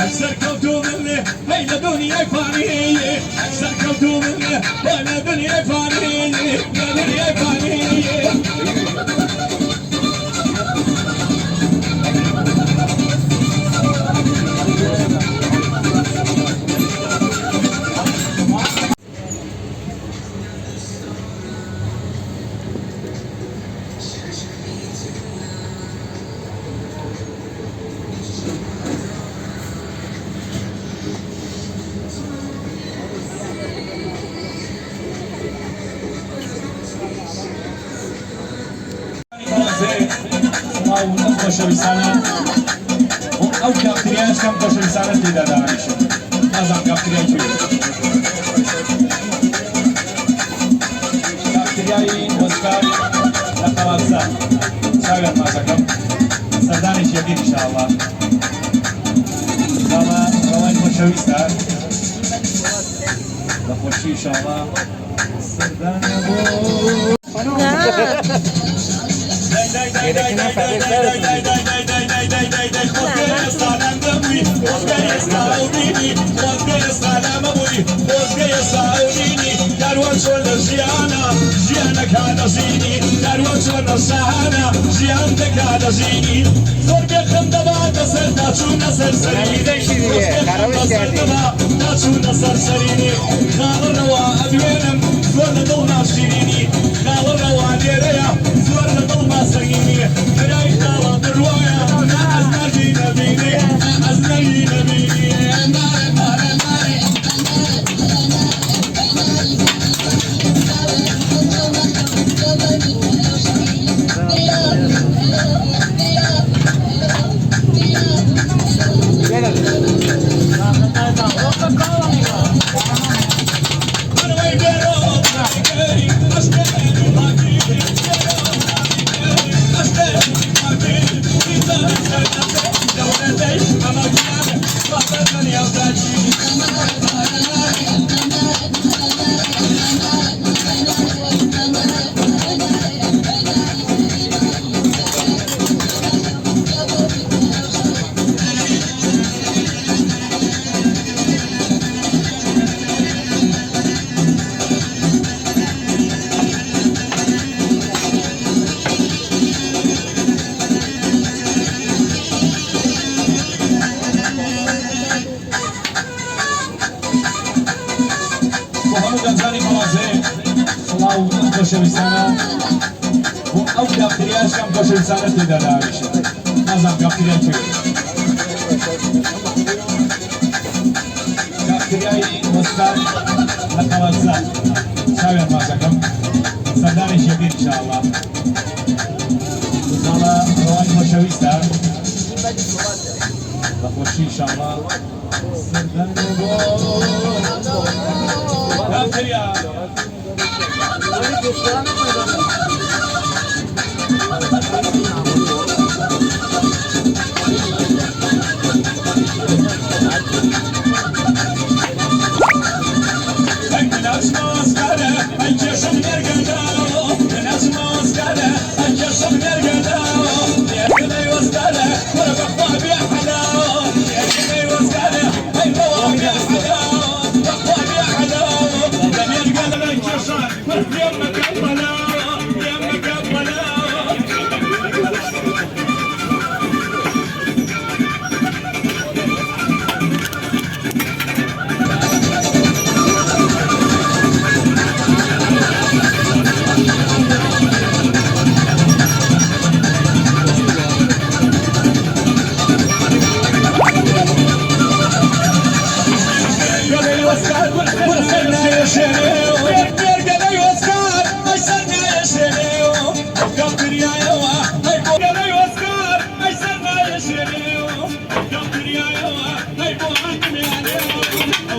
أكثر كوتو مني بين دنيا فاني أكثر كوتو مني بين دنيا فاني دنيا فاني او خوشویسانه او کافتریاش کم خوشویسانه دیده دارمیشه نازم کافتریای توی کافتریای وزکار لقواتزا شاگر مازکم سردانش یقین انشاءالله انشاءالله روای خوشویسته لخوشی انشاءالله سردانه بو Gerekine خوشویسانه او کافتریاش کم خوشویسانه دیده دارمیشه نازم کافتریای توی کافتریای وزکار لقواتزا شاگر مازکم سردانش یقین انشاءالله انشاءالله روای خوشویسته لخوشی انشاءالله سردانه بو کافتریا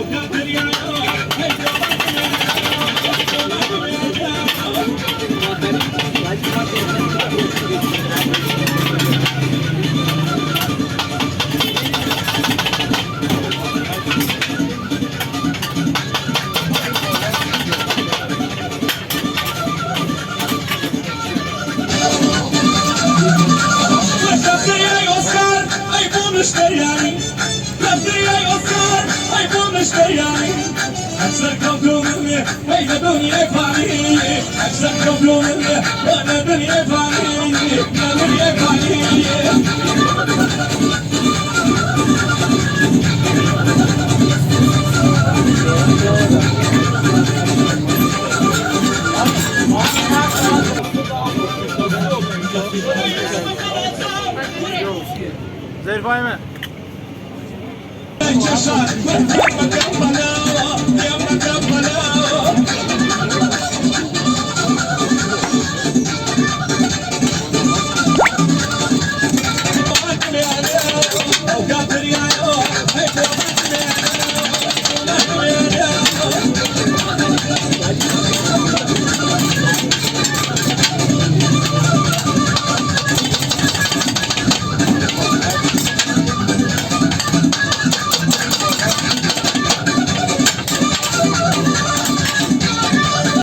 Oh, hey la dünya fani, sen kaldığın yer, bana dünya fani, la dünya fani.